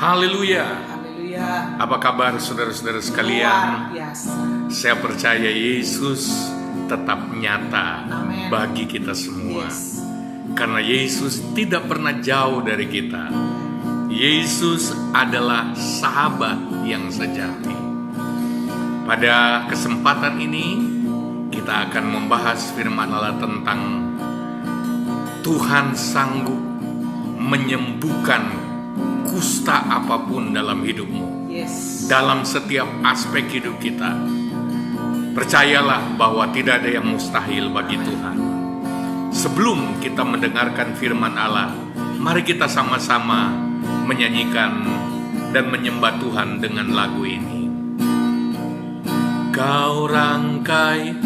Haleluya. Haleluya. Apa kabar saudara-saudara Luar sekalian? biasa. Saya percaya Yesus tetap nyata Amen. bagi kita semua. Yes. Karena Yesus tidak pernah jauh dari kita. Yesus adalah sahabat yang sejati. Pada kesempatan ini kita akan membahas firman Allah tentang Tuhan sanggup menyembuhkan kusta apapun dalam hidupmu, Yes. dalam setiap aspek hidup kita. Percayalah bahwa tidak ada yang mustahil bagi Tuhan. Sebelum kita mendengarkan firman Allah, mari kita sama-sama menyanyikan dan menyembah Tuhan dengan lagu ini. Kau rangkai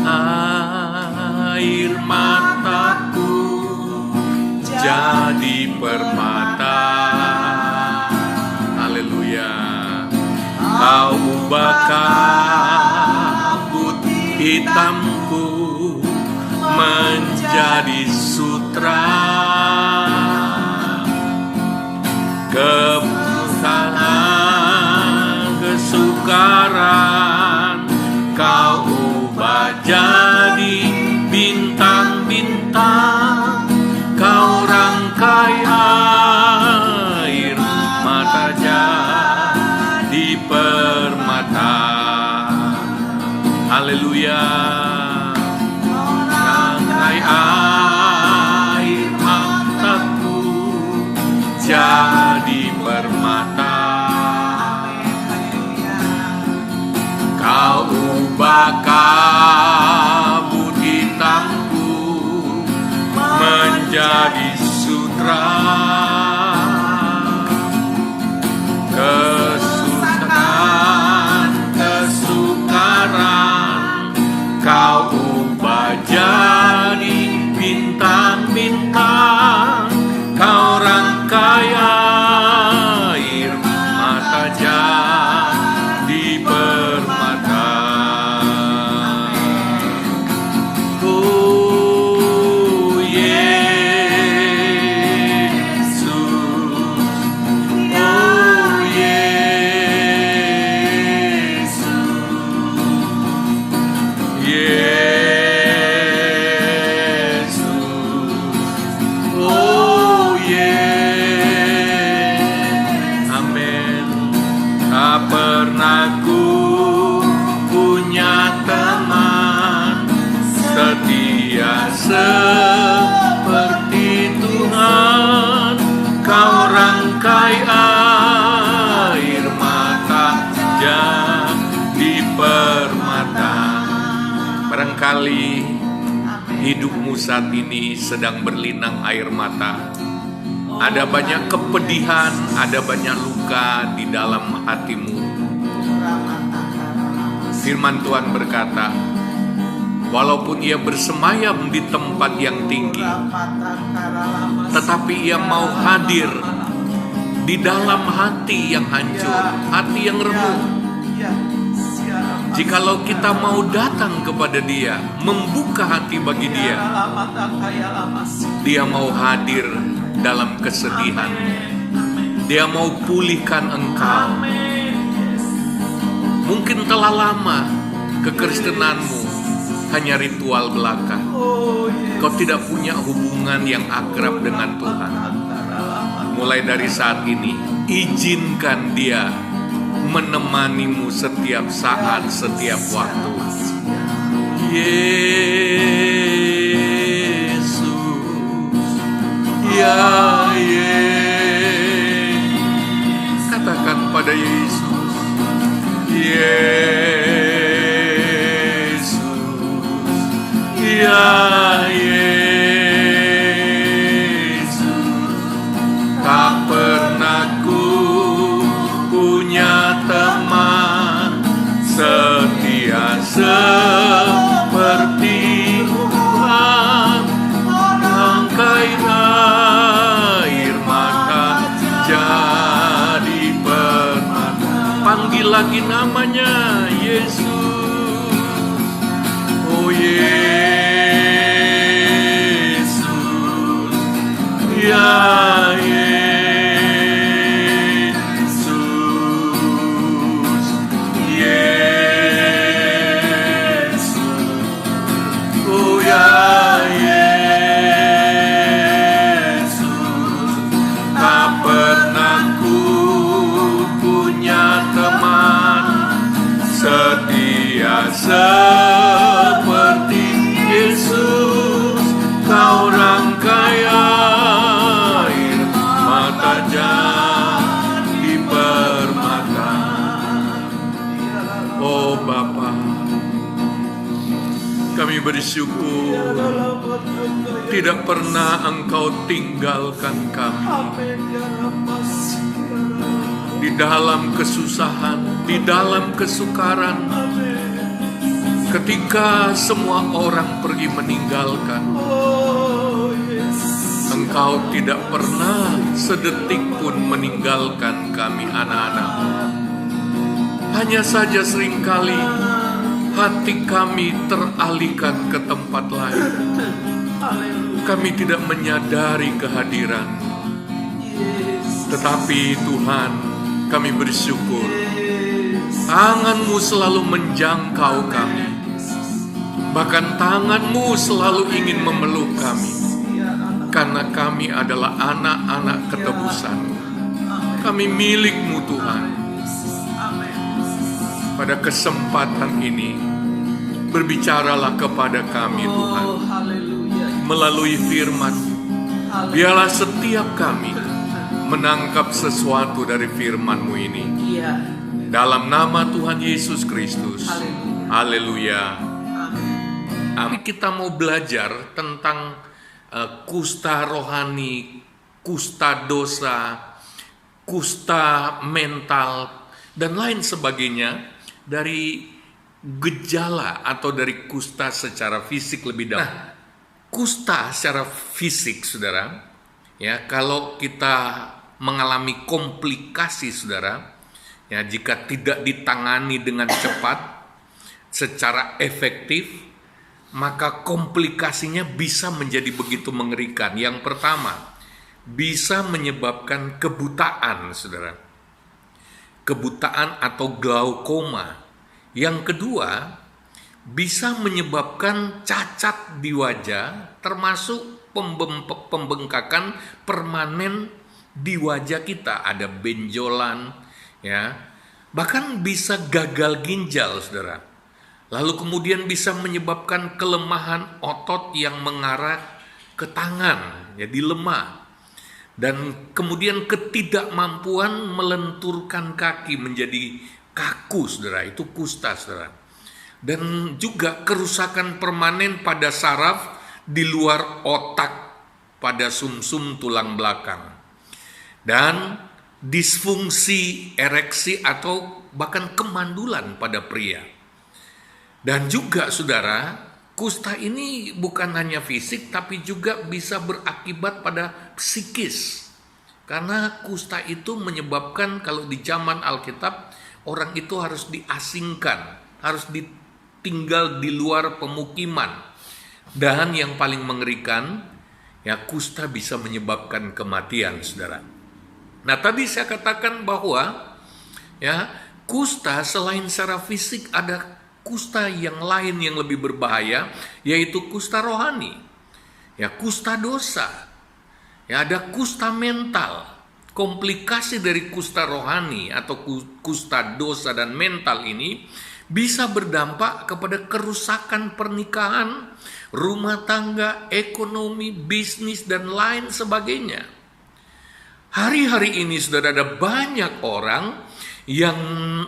air mataku jadi permata. Haleluya. Kau ubah kabut hitamku menjadi sutra. Kesusahan, kesukaran Kau ubah jadi bintang-bintang. Kau rangkai air mata jadi permata. Haleluya. Rangkai air mataku jadi permata. Kau ubah kabut hitamku menjadi sutra. Kesusahan, kesukaran Kau ubah jadi bintang-bintang. Kau rangkai air mata jadi permata. Oh Yesus, oh Yesus, Yesus, oh Yesus. Amin. Tak pernah ku punya teman setia seperti Tuhan. Kau rangkai air mata jadi permata. Barangkali hidupmu saat ini sedang berlinang air mata. Ada banyak kepedihan, ada banyak luka di dalam hatimu. Firman Tuhan berkata, walaupun ia bersemayam di tempat yang tinggi, tetapi ia mau hadir di dalam hati yang hancur, hati yang remuk. Jikalau kita mau datang kepada Dia, membuka hati bagi Dia, Dia mau hadir dalam kesedihan. Dia mau pulihkan engkau. Mungkin telah lama kekristenanmu hanya ritual belaka. Kau tidak punya hubungan yang akrab dengan Tuhan. Mulai dari saat ini, izinkan Dia menemanimu setiap saat, setiap waktu. Yesus, ya Yesus. Katakan pada Yesus, Yesus, ya Yesus. Tak pernah ku punya teman setia seperti Tuhan. Rangkai air mata jadi permata. Panggil lagi namanya Yesus. Oh Yesus, ya Yesus. seperti Yesus, kau rangkai air mata jadi permata. Oh Bapa, kami bersyukur tidak pernah Engkau tinggalkan kami di dalam kesusahan, di dalam kesukaran. Ketika semua orang pergi meninggalkan, Engkau tidak pernah sedetik pun meninggalkan kami anak-anak-Mu. Hanya saja seringkali hati kami teralihkan ke tempat lain. Kami tidak menyadari kehadiran. Tetapi Tuhan, kami bersyukur tangan-Mu selalu menjangkau kami. Bahkan tangan-Mu selalu ingin memeluk kami. Karena kami adalah anak-anak ketebusan. Kami milik-Mu Tuhan. Pada kesempatan ini, berbicaralah kepada kami Tuhan. Melalui firman, biarlah setiap kami menangkap sesuatu dari firman-Mu ini. Dalam nama Tuhan Yesus Kristus. Haleluya. Amin. Kita mau belajar tentang kusta rohani, kusta dosa, kusta mental, dan lain sebagainya dari gejala atau dari kusta secara fisik lebih dahulu. Nah, kusta secara fisik, saudara, ya, kalau kita mengalami komplikasi, saudara, ya, jika tidak ditangani dengan cepat, secara efektif, maka komplikasinya bisa menjadi begitu mengerikan. Yang pertama, bisa menyebabkan kebutaan, saudara. Kebutaan atau glaukoma. Yang kedua, bisa menyebabkan cacat di wajah, termasuk pembengkakan permanen di wajah kita. Ada benjolan, ya. Bahkan bisa gagal ginjal, saudara. Lalu kemudian bisa menyebabkan kelemahan otot yang mengarah ke tangan, jadi lemah. Dan kemudian ketidakmampuan melenturkan kaki menjadi kaku, saudara. Itu kusta, saudara. Dan juga kerusakan permanen pada saraf di luar otak, pada sumsum tulang belakang. Dan disfungsi ereksi atau bahkan kemandulan pada pria. Dan juga, saudara, kusta ini bukan hanya fisik, tapi juga bisa berakibat pada psikis. Karena kusta itu menyebabkan, kalau di zaman Alkitab, orang itu harus diasingkan, harus tinggal di luar pemukiman. Dan yang paling mengerikan, ya, kusta bisa menyebabkan kematian, saudara. Nah, tadi saya katakan bahwa, ya, kusta selain secara fisik ada kusta yang lain yang lebih berbahaya, yaitu kusta rohani, ya, kusta dosa, ya, ada kusta mental. Komplikasi dari kusta rohani atau kusta dosa dan mental ini bisa berdampak kepada kerusakan pernikahan, rumah tangga, ekonomi, bisnis, dan lain sebagainya. Hari-hari ini, saudara, ada banyak orang yang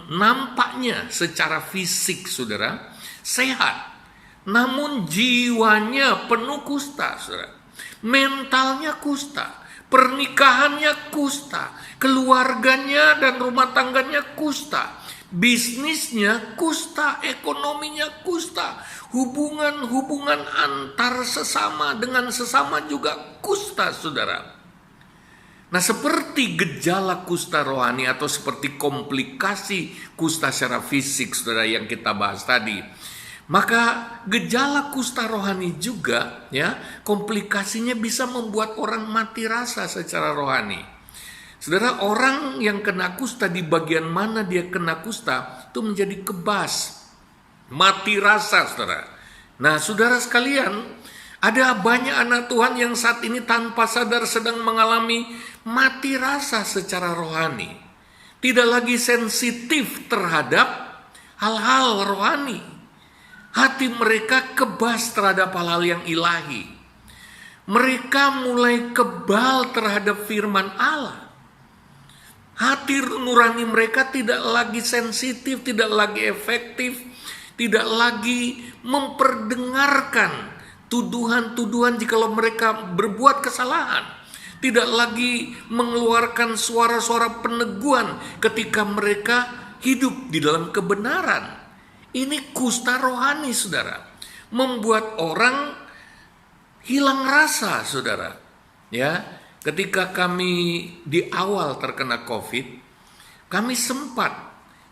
nampaknya secara fisik, saudara, sehat, namun jiwanya penuh kusta, saudara. Mentalnya kusta, pernikahannya kusta, keluarganya dan rumah tangganya kusta, bisnisnya kusta, ekonominya kusta, hubungan-hubungan antar sesama dengan sesama juga kusta, saudara. Nah, seperti gejala kusta rohani atau seperti komplikasi kusta secara fisik, saudara, yang kita bahas tadi, maka gejala kusta rohani juga, ya, komplikasinya bisa membuat orang mati rasa secara rohani. Saudara, orang yang kena kusta, di bagian mana dia kena kusta itu menjadi kebas, mati rasa, saudara. Nah, saudara sekalian, ada banyak anak Tuhan yang saat ini tanpa sadar sedang mengalami mati rasa secara rohani. Tidak lagi sensitif terhadap hal-hal rohani. Hati mereka kebas terhadap hal-hal yang ilahi. Mereka mulai kebal terhadap firman Allah. Hati nurani mereka tidak lagi sensitif, tidak lagi efektif, tidak lagi memperdengarkan tuduhan-tuduhan jikalau mereka berbuat kesalahan. Tidak lagi mengeluarkan suara-suara peneguhan ketika mereka hidup di dalam kebenaran. Ini kusta rohani, saudara. Membuat orang hilang rasa, saudara. Ya, ketika kami di awal terkena COVID, kami sempat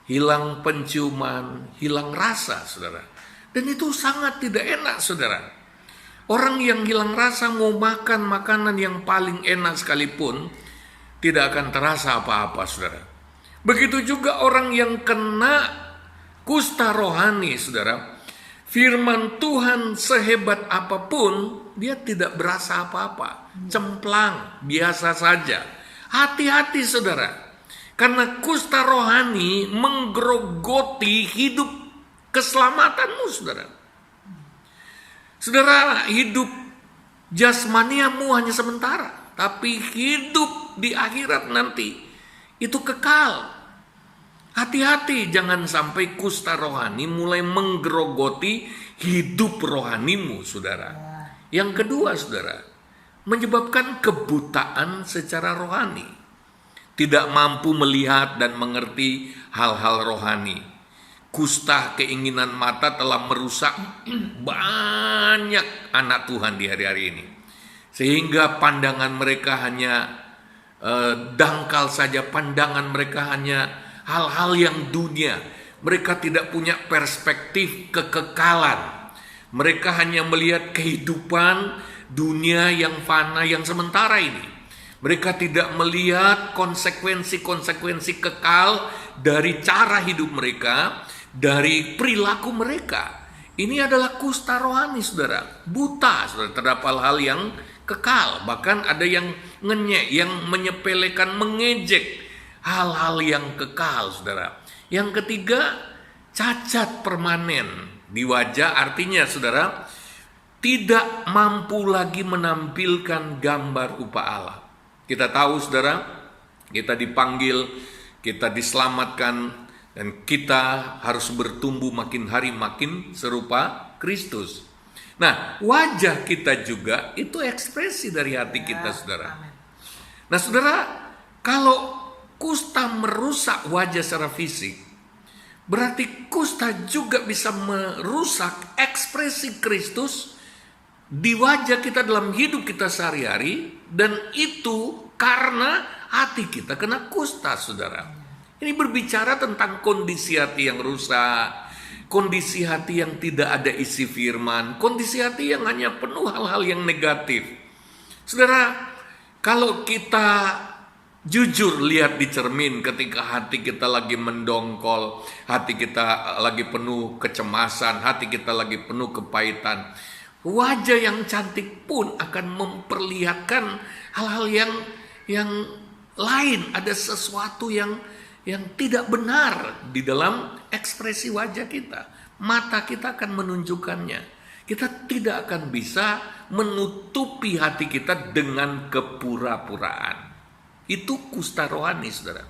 hilang penciuman, hilang rasa, saudara. Dan itu sangat tidak enak, saudara. Orang yang hilang rasa mau makan makanan yang paling enak sekalipun, tidak akan terasa apa-apa, saudara. Begitu juga orang yang kena kusta rohani, saudara. Firman Tuhan sehebat apapun, dia tidak berasa apa-apa. Cemplang, biasa saja. Hati-hati, saudara. Karena kusta rohani menggerogoti hidup keselamatanmu, saudara. Saudara, hidup jasmaniamu hanya sementara. Tapi hidup di akhirat nanti, itu kekal. Hati-hati, jangan sampai kusta rohani mulai menggerogoti hidup rohanimu, saudara. Yang kedua, saudara, menyebabkan kebutaan secara rohani. Tidak mampu melihat dan mengerti hal-hal rohani. Kusta keinginan mata telah merusak banyak anak Tuhan di hari-hari ini. Sehingga pandangan mereka hanya dangkal saja, pandangan mereka hanya hal-hal yang dunia. Mereka tidak punya perspektif kekekalan. Mereka hanya melihat kehidupan dunia yang fana, yang sementara ini. Mereka tidak melihat konsekuensi-konsekuensi kekal dari cara hidup mereka, dari perilaku mereka. Ini adalah kusta rohani, saudara. Buta, saudara, terhadap hal-hal yang kekal. Bahkan ada yang ngenyek, yang menyepelekan, mengejek hal-hal yang kekal, saudara. Yang ketiga, cacat permanen di wajah, artinya, saudara, tidak mampu lagi menampilkan gambar rupa Allah. Kita tahu, saudara, kita dipanggil, kita diselamatkan, dan kita harus bertumbuh makin hari makin serupa Kristus. Nah, wajah kita juga itu ekspresi dari hati kita, saudara. Nah, saudara, kalau kusta merusak wajah secara fisik, berarti kusta juga bisa merusak ekspresi Kristus di wajah kita dalam hidup kita sehari-hari. Dan itu karena hati kita kena kusta, saudara. Ini berbicara tentang kondisi hati yang rusak, kondisi hati yang tidak ada isi firman, kondisi hati yang hanya penuh hal-hal yang negatif. Saudara, kalau kita jujur lihat di cermin ketika hati kita lagi mendongkol, hati kita lagi penuh kecemasan, hati kita lagi penuh kepahitan, wajah yang cantik pun akan memperlihatkan hal-hal yang lain. Ada sesuatu yang tidak benar di dalam ekspresi wajah kita. Mata kita akan menunjukkannya. Kita tidak akan bisa menutupi hati kita dengan kepura-puraan. Itu kusta rohani, saudara.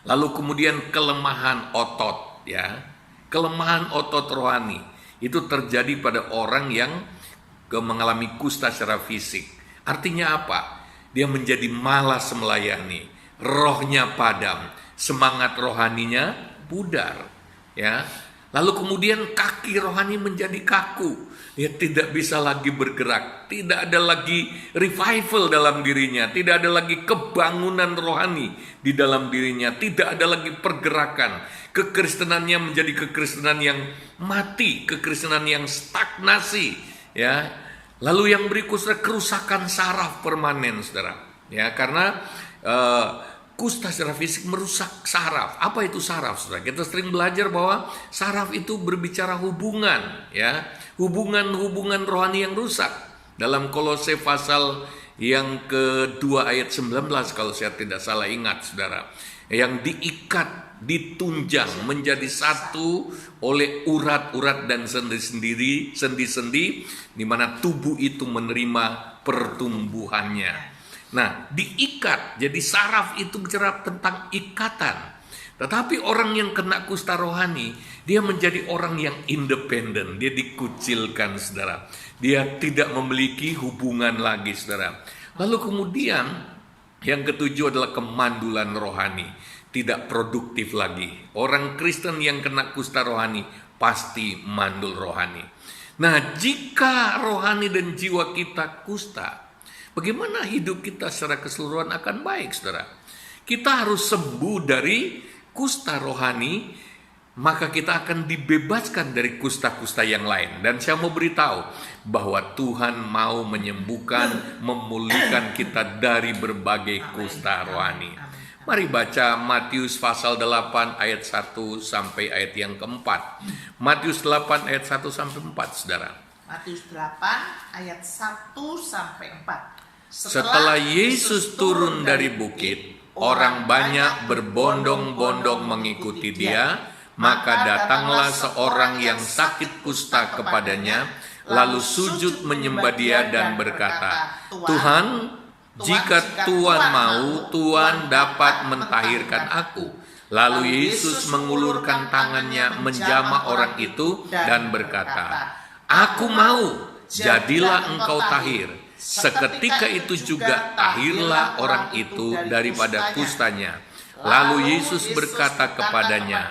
Lalu kemudian kelemahan otot, ya. Kelemahan otot rohani itu terjadi pada orang yang mengalami kusta secara fisik. Artinya apa? Dia menjadi malas melayani, rohnya padam, semangat rohaninya pudar, ya. Lalu kemudian kaki rohani menjadi kaku. Dia tidak bisa lagi bergerak, tidak ada lagi revival dalam dirinya, tidak ada lagi kebangunan rohani di dalam dirinya, tidak ada lagi pergerakan. Kekristenannya menjadi kekristenan yang mati, kekristenan yang stagnasi, ya. Lalu yang berikutnya kerusakan saraf permanen, saudara, ya, karena kusta secara fisik merusak saraf. Apa itu saraf, saudara? Kita sering belajar bahwa saraf itu berbicara hubungan, ya, hubungan rohani yang rusak. Dalam Kolose pasal yang kedua ayat 19 kalau saya tidak salah ingat saudara. Yang diikat, ditunjang menjadi satu oleh urat-urat dan sendi-sendi di mana tubuh itu menerima pertumbuhannya. Nah, diikat, jadi saraf itu bicara tentang ikatan. Tetapi orang yang kena kusta rohani, dia menjadi orang yang independen, dia dikucilkan saudara. Dia tidak memiliki hubungan lagi saudara. Lalu kemudian yang ketujuh adalah kemandulan rohani, tidak produktif lagi. Orang Kristen yang kena kusta rohani pasti mandul rohani. Nah, jika rohani dan jiwa kita kusta, bagaimana hidup kita secara keseluruhan akan baik saudara? Kita harus sembuh dari kusta rohani, maka kita akan dibebaskan dari kusta-kusta yang lain. Dan saya mau beritahu bahwa Tuhan mau menyembuhkan, memulihkan kita dari berbagai kusta rohani. Mari baca Matius pasal 8 ayat 1 sampai ayat yang keempat. Matius 8 ayat 1 sampai 4 saudara. Matius 8 ayat 1 sampai 4. Setelah Yesus turun dari bukit, orang banyak berbondong-bondong mengikuti dia, maka datanglah seorang yang sakit kusta kepadanya, lalu sujud menyembah dia dan berkata, Tuhan, jika Tuhan mau, Tuhan dapat mentahirkan aku. Lalu Yesus mengulurkan tangannya menjamah orang itu dan berkata, Aku mau, jadilah engkau tahir. Seketika itu juga tahirlah orang itu daripada kustanya. Lalu Yesus berkata kepadanya,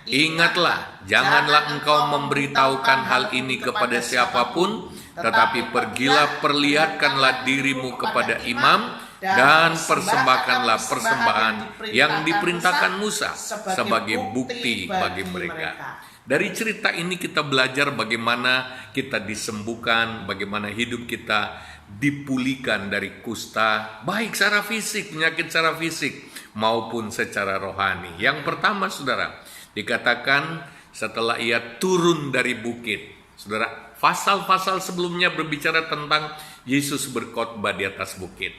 Ingatlah, janganlah engkau memberitahukan hal ini kepada siapapun, tetapi pergilah perlihatkanlah dirimu kepada imam dan persembahkanlah persembahan yang diperintahkan Musa sebagai bukti bagi mereka. Dari cerita ini kita belajar bagaimana kita disembuhkan, bagaimana hidup kita dipulihkan dari kusta, baik secara fisik, penyakit secara fisik maupun secara rohani. Yang pertama saudara, dikatakan setelah ia turun dari bukit. Saudara, pasal-pasal sebelumnya berbicara tentang Yesus berkhotbah di atas bukit.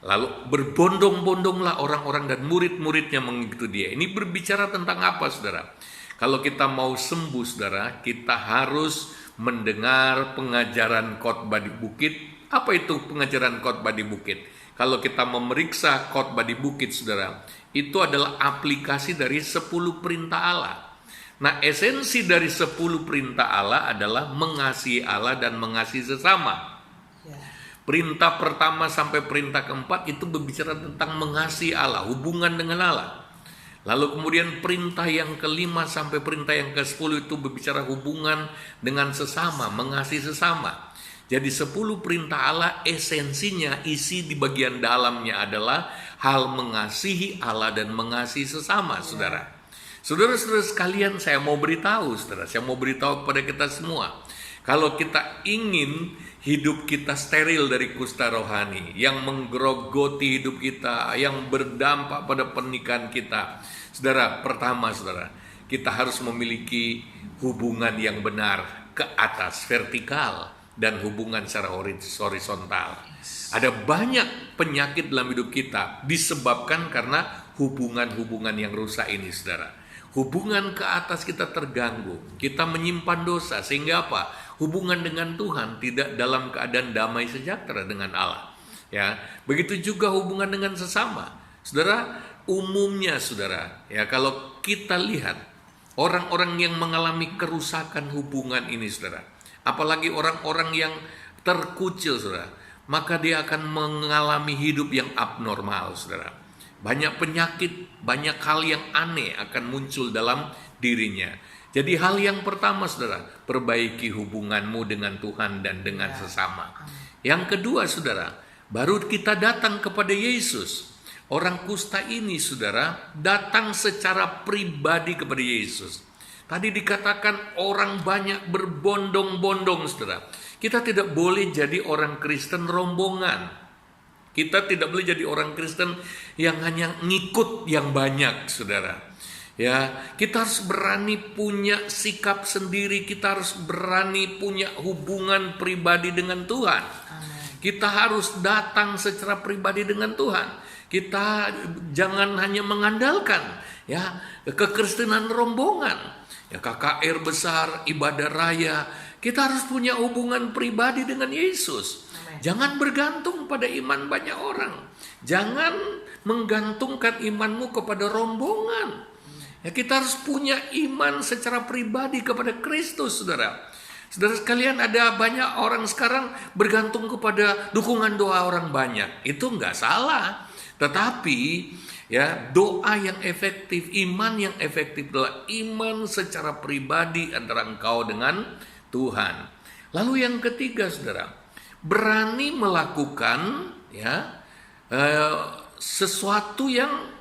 Lalu berbondong-bondonglah orang-orang dan murid-muridnya mengikuti dia. Ini berbicara tentang apa saudara? Kalau kita mau sembuh saudara, kita harus mendengar pengajaran khotbah di bukit. Apa itu pengajaran khotbah di bukit? Kalau kita memeriksa khotbah di bukit saudara, itu adalah aplikasi dari 10 perintah Allah. Nah, esensi dari 10 perintah Allah adalah mengasihi Allah dan mengasihi sesama. Perintah pertama sampai perintah keempat itu berbicara tentang mengasihi Allah, hubungan dengan Allah. Lalu kemudian perintah yang kelima sampai perintah yang ke-10 itu berbicara hubungan dengan sesama, mengasihi sesama. Jadi 10 perintah Allah esensinya, isi di bagian dalamnya adalah hal mengasihi Allah dan mengasihi sesama, saudara. Saudara-saudara sekalian, saya mau beritahu kepada kita semua. Kalau kita ingin hidup kita steril dari kusta rohani yang menggerogoti hidup kita, yang berdampak pada pernikahan kita. Saudara, pertama saudara, kita harus memiliki hubungan yang benar ke atas, vertikal, dan hubungan secara horizontal. Ada banyak penyakit dalam hidup kita disebabkan karena hubungan-hubungan yang rusak ini, saudara. Hubungan ke atas kita terganggu, kita menyimpan dosa, sehingga apa? Hubungan dengan Tuhan tidak dalam keadaan damai sejahtera dengan Allah. Ya, begitu juga hubungan dengan sesama. Saudara, umumnya saudara, ya kalau kita lihat orang-orang yang mengalami kerusakan hubungan ini, saudara, apalagi orang-orang yang terkucil, saudara, maka dia akan mengalami hidup yang abnormal, saudara. Banyak penyakit, banyak hal yang aneh akan muncul dalam dirinya. Jadi hal yang pertama, saudara, perbaiki hubunganmu dengan Tuhan dan dengan sesama. Yang kedua, saudara, baru kita datang kepada Yesus. Orang kusta ini, saudara, datang secara pribadi kepada Yesus. Tadi dikatakan orang banyak berbondong-bondong, saudara. Kita tidak boleh jadi orang Kristen rombongan. Kita tidak boleh jadi orang Kristen yang hanya ngikut yang banyak, saudara. Ya, kita harus berani punya sikap sendiri. Kita harus berani punya hubungan pribadi dengan Tuhan. Kita harus datang secara pribadi dengan Tuhan. Kita jangan hanya mengandalkan ya kekristenan rombongan, ya KKR besar, ibadah raya. Kita harus punya hubungan pribadi dengan Yesus. Amen. Jangan bergantung pada iman banyak orang. Jangan menggantungkan imanmu kepada rombongan. Ya, kita harus punya iman secara pribadi kepada Kristus, saudara. Saudara sekalian, ada banyak orang sekarang bergantung kepada dukungan doa orang banyak. Itu nggak salah. Tetapi ya, doa yang efektif, iman yang efektif adalah iman secara pribadi antara engkau dengan Tuhan. Lalu yang ketiga, saudara, berani melakukan ya sesuatu yang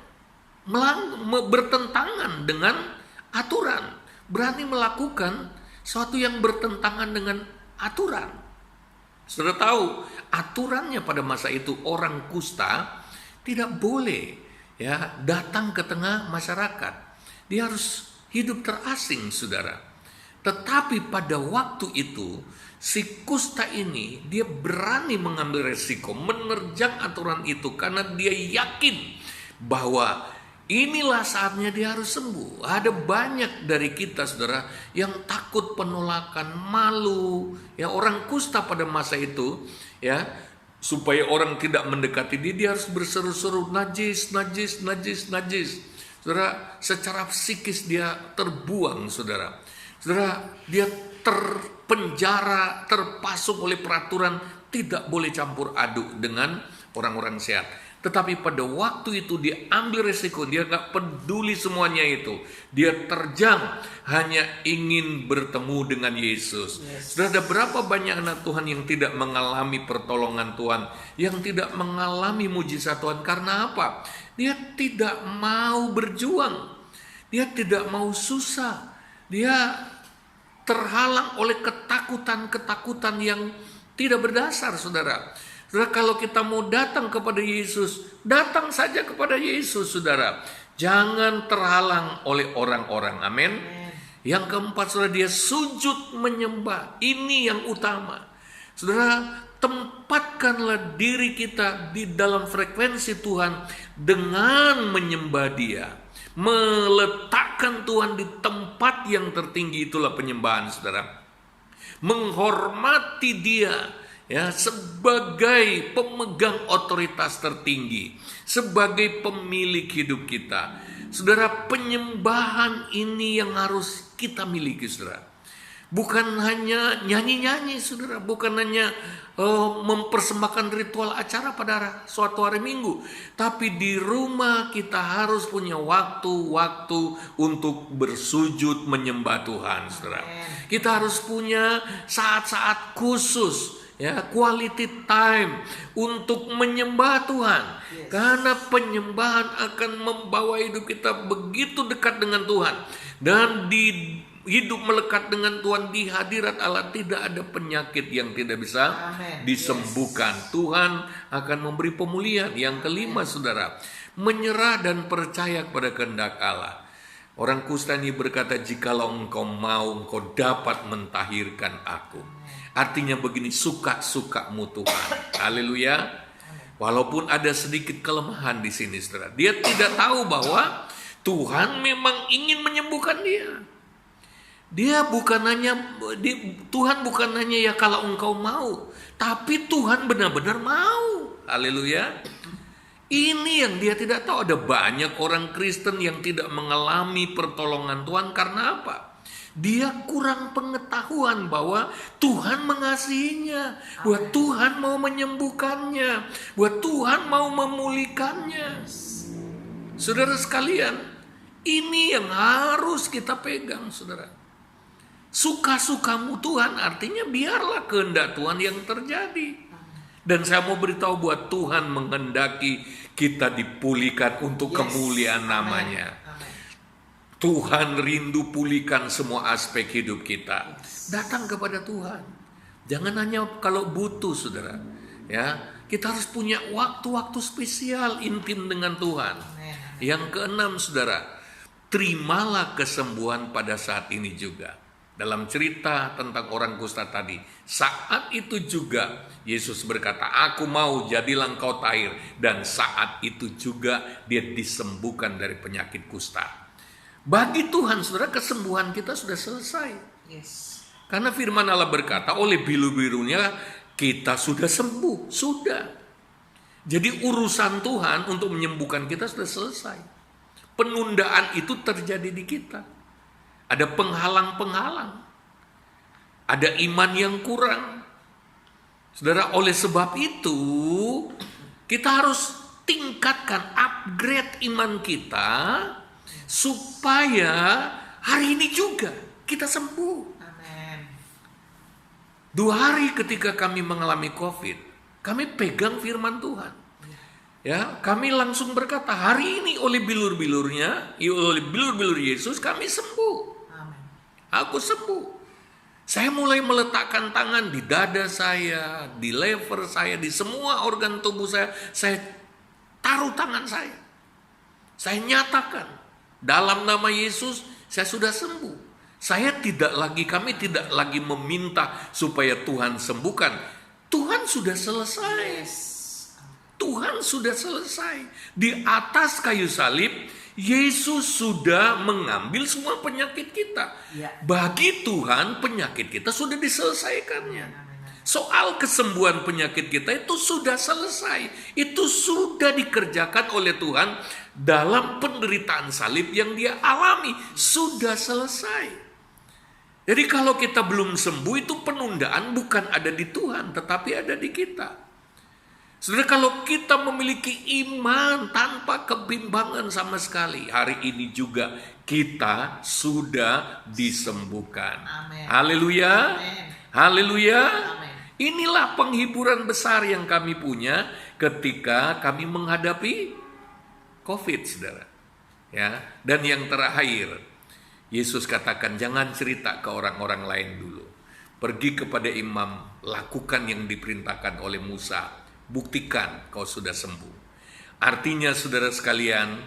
bertentangan dengan aturan. Berani melakukan sesuatu yang bertentangan dengan aturan. Sudah tahu aturannya pada masa itu, orang kusta tidak boleh ya datang ke tengah masyarakat. Dia harus hidup terasing, saudara. Tetapi pada waktu itu si kusta ini dia berani mengambil resiko, menerjang aturan itu karena dia yakin bahwa inilah saatnya dia harus sembuh. Ada banyak dari kita, saudara, yang takut penolakan, malu. Ya, orang kusta pada masa itu, ya, supaya orang tidak mendekati dia harus berseru-seru, najis, najis, najis, najis. Saudara, secara psikis dia terbuang, saudara. Saudara, dia terpenjara, terpasung oleh peraturan, tidak boleh campur aduk dengan orang-orang sehat. Tetapi pada waktu itu dia ambil resiko, dia gak peduli semuanya itu. Dia terjang hanya ingin bertemu dengan Yesus. Sudah ada berapa banyak anak Tuhan yang tidak mengalami pertolongan Tuhan, yang tidak mengalami mujizat Tuhan. Karena apa? Dia tidak mau berjuang. Dia tidak mau susah. Dia terhalang oleh ketakutan-ketakutan yang tidak berdasar, saudara. Saudara, kalau kita mau datang kepada Yesus, datang saja kepada Yesus, saudara. Jangan terhalang oleh orang-orang. Amin. Yang keempat, saudara, dia sujud menyembah. Ini yang utama. Saudara, tempatkanlah diri kita di dalam frekuensi Tuhan dengan menyembah Dia. Meletakkan Tuhan di tempat yang tertinggi, itulah penyembahan, saudara. Menghormati Dia, ya, sebagai pemegang otoritas tertinggi, sebagai pemilik hidup kita. Saudara, penyembahan ini yang harus kita miliki, saudara. Bukan hanya nyanyi-nyanyi, saudara. Bukan hanya mempersembahkan ritual acara pada suatu hari Minggu. Tapi di rumah kita harus punya waktu-waktu untuk bersujud menyembah Tuhan, saudara. Kita harus punya saat-saat khusus, ya, quality time untuk menyembah Tuhan. Karena penyembahan akan membawa hidup kita begitu dekat dengan Tuhan. Dan di hidup melekat dengan Tuhan di hadirat Allah, tidak ada penyakit yang tidak bisa disembuhkan. Tuhan akan memberi pemulihan. Yang kelima, saudara, menyerah dan percaya kepada kehendak Allah. Orang kusta ini berkata, jikalau engkau mau, engkau dapat mentahirkan aku. Artinya begini, suka-sukamu Tuhan. Haleluya. Walaupun ada sedikit kelemahan di sini, saudara. Dia tidak tahu bahwa Tuhan memang ingin menyembuhkan dia. Tuhan bukan hanya ya kalau engkau mau, tapi Tuhan benar-benar mau. Haleluya. Ini yang dia tidak tahu. Ada banyak orang Kristen yang tidak mengalami pertolongan Tuhan karena apa? Dia kurang pengetahuan bahwa Tuhan mengasihinya, bahwa Tuhan mau menyembuhkannya, bahwa Tuhan mau memulihkannya. Saudara sekalian, ini yang harus kita pegang, saudara. Suka-sukamu Tuhan artinya biarlah kehendak Tuhan yang terjadi. Dan saya mau beritahu bahwa Tuhan menghendaki kita dipulihkan untuk kemuliaan namanya. Tuhan rindu pulihkan semua aspek hidup kita. Datang kepada Tuhan. Jangan hanya kalau butuh, saudara. Ya, kita harus punya waktu-waktu spesial intim dengan Tuhan. Yang keenam, saudara, terimalah kesembuhan pada saat ini juga. Dalam cerita tentang orang kusta tadi, saat itu juga Yesus berkata, aku mau jadilah engkau tahir. Dan saat itu juga dia disembuhkan dari penyakit kusta. Bagi Tuhan, saudara, kesembuhan kita sudah selesai. Yes. Karena firman Allah berkata, oleh bilu-bilunya kita sudah sembuh. Sudah. Jadi urusan Tuhan untuk menyembuhkan kita sudah selesai. Penundaan itu terjadi di kita. Ada penghalang-penghalang. Ada iman yang kurang. Saudara, oleh sebab itu kita harus tingkatkan, upgrade iman kita supaya hari ini juga kita sembuh. Amin. 2 hari ketika kami mengalami COVID, kami pegang firman Tuhan. Ya, kami langsung berkata, hari ini oleh bilur-bilurnya, oleh bilur-bilur Yesus kami sembuh. Amin. Aku sembuh. Saya mulai meletakkan tangan di dada saya, di lever saya, di semua organ tubuh saya taruh tangan saya. Saya nyatakan, dalam nama Yesus saya sudah sembuh. Kami tidak lagi meminta supaya Tuhan sembuhkan. Tuhan sudah selesai. Tuhan sudah selesai. Di atas kayu salib, Yesus sudah mengambil semua penyakit kita. Ya. Bagi Tuhan, penyakit kita sudah diselesaikannya. Soal kesembuhan penyakit kita itu sudah selesai. Itu sudah dikerjakan oleh Tuhan dalam penderitaan salib yang dia alami. Sudah selesai. Jadi kalau kita belum sembuh, itu penundaan bukan ada di Tuhan, tetapi ada di kita. Saudara, kalau kita memiliki iman tanpa kebimbangan sama sekali, hari ini juga kita sudah disembuhkan. Amin. Haleluya. Amin. Haleluya. Amin. Inilah penghiburan besar yang kami punya ketika kami menghadapi COVID, saudara. Ya, dan yang terakhir, Yesus katakan jangan cerita ke orang-orang lain dulu. Pergi kepada imam, lakukan yang diperintahkan oleh Musa. Buktikan kau sudah sembuh. Artinya saudara sekalian,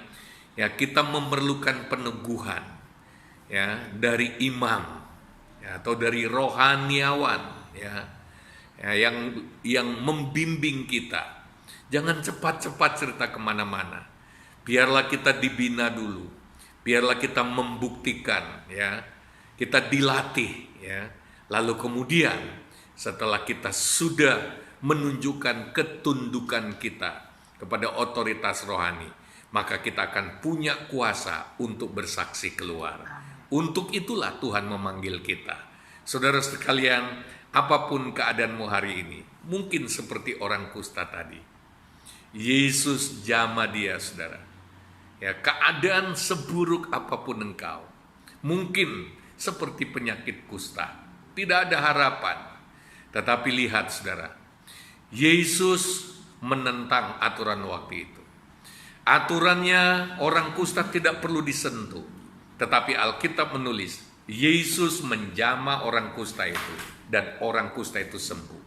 ya kita memerlukan peneguhan ya dari imam ya, atau dari rohaniawan ya yang membimbing kita. Jangan cepat-cepat cerita kemana-mana. Biarlah kita dibina dulu. Biarlah kita membuktikan ya. Kita dilatih ya. Lalu kemudian setelah kita sudah menunjukkan ketundukan kita kepada otoritas rohani, maka kita akan punya kuasa untuk bersaksi keluar. Untuk itulah Tuhan memanggil kita. Saudara sekalian, apapun keadaanmu hari ini, mungkin seperti orang kusta tadi, Yesus jamah dia, saudara. Ya, keadaan seburuk apapun engkau, mungkin seperti penyakit kusta, tidak ada harapan. Tetapi lihat saudara, Yesus menentang aturan waktu itu. Aturannya orang kusta tidak perlu disentuh. Tetapi Alkitab menulis, Yesus menjamah orang kusta itu. Dan orang kusta itu sembuh.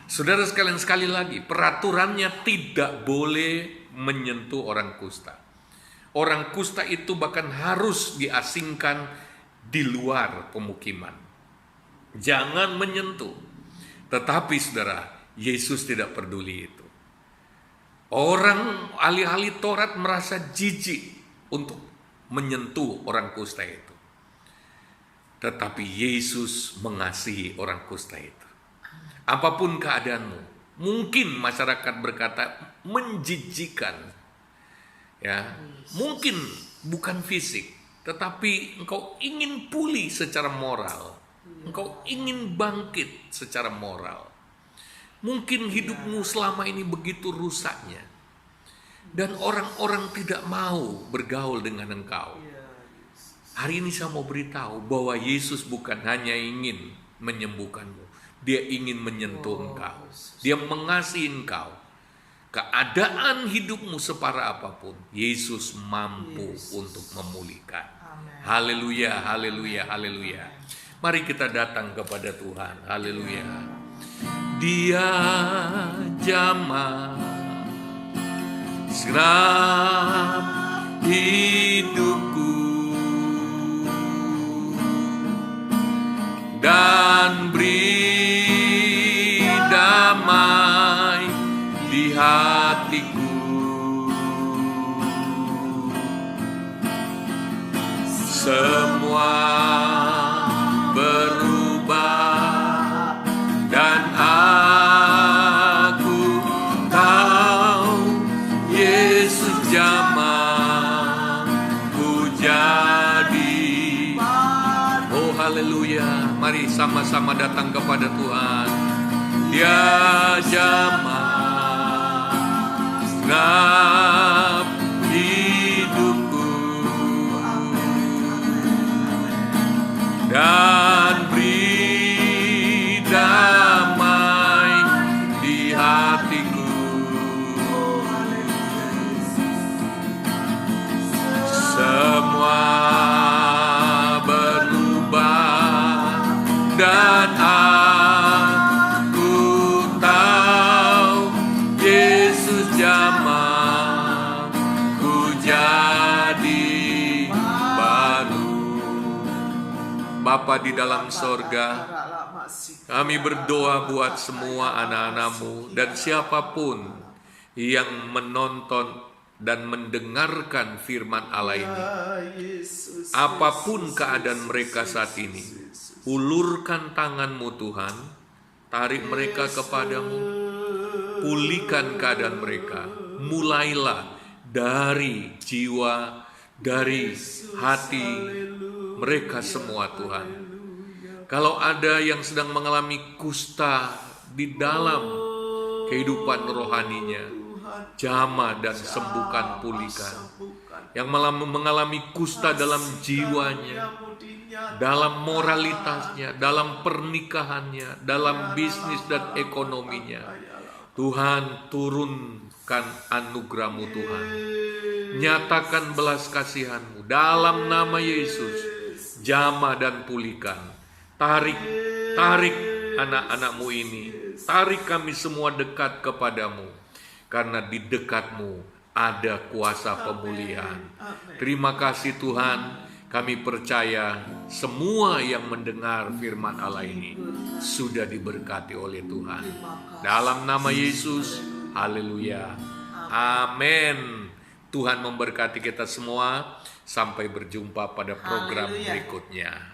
Saudara sekalian, sekali lagi, peraturannya tidak boleh menyentuh orang kusta. Orang kusta itu bahkan harus diasingkan di luar pemukiman. Jangan menyentuh. Tetapi saudara, Yesus tidak peduli itu. Orang ahli-ahli Taurat merasa jijik untuk menyentuh orang kusta itu. Tetapi Yesus mengasihi orang kusta itu. Apapun keadaanmu, mungkin masyarakat berkata menjijikan. Ya, mungkin bukan fisik, tetapi engkau ingin pulih secara moral. Engkau ingin bangkit secara moral. Mungkin hidupmu selama ini begitu rusaknya. Dan orang-orang tidak mau bergaul dengan engkau. Hari ini saya mau beritahu bahwa Yesus bukan hanya ingin menyembuhkanmu. Dia ingin menyentuh engkau. Dia mengasihi engkau. Keadaan hidupmu separah apapun, Yesus mampu untuk memulihkan. Haleluya, haleluya, haleluya. Mari kita datang kepada Tuhan. Haleluya. Dia jamah segenap hidupku. semua berubah dan aku tahu Yesus jamah ku jadi. Oh haleluya, mari sama-sama datang kepada Tuhan. Dia jamah genap hidupku dan beri damai di hatiku. Semua berubah dan aku tahu Yesus jamah ku jadi baru. Bapa di dalam sorga, kami berdoa buat semua anak-anak-Mu dan siapapun yang menonton dan mendengarkan firman Allah ini. Apapun keadaan mereka saat ini, ulurkan tangan-Mu Tuhan, tarik mereka kepadamu, pulihkan keadaan mereka. Mulailah dari jiwa, dari hati mereka semua Tuhan. Kalau ada yang sedang mengalami kusta di dalam kehidupan rohaninya, jamah dan sembuhkan, pulihkan. Yang mengalami kusta dalam jiwanya, dalam moralitasnya, dalam pernikahannya, dalam bisnis dan ekonominya, Tuhan turunkan anugerah-Mu Tuhan. Nyatakan belas kasihan-Mu dalam nama Yesus. Jamah dan pulihkan. Tarik anak-anak-Mu ini. Tarik kami semua dekat kepadamu. Karena di dekat-Mu ada kuasa pemulihan. Terima kasih Tuhan. Kami percaya semua yang mendengar firman Allah ini sudah diberkati oleh Tuhan. Dalam nama Yesus, haleluya. Amin. Tuhan memberkati kita semua. Sampai berjumpa pada program berikutnya.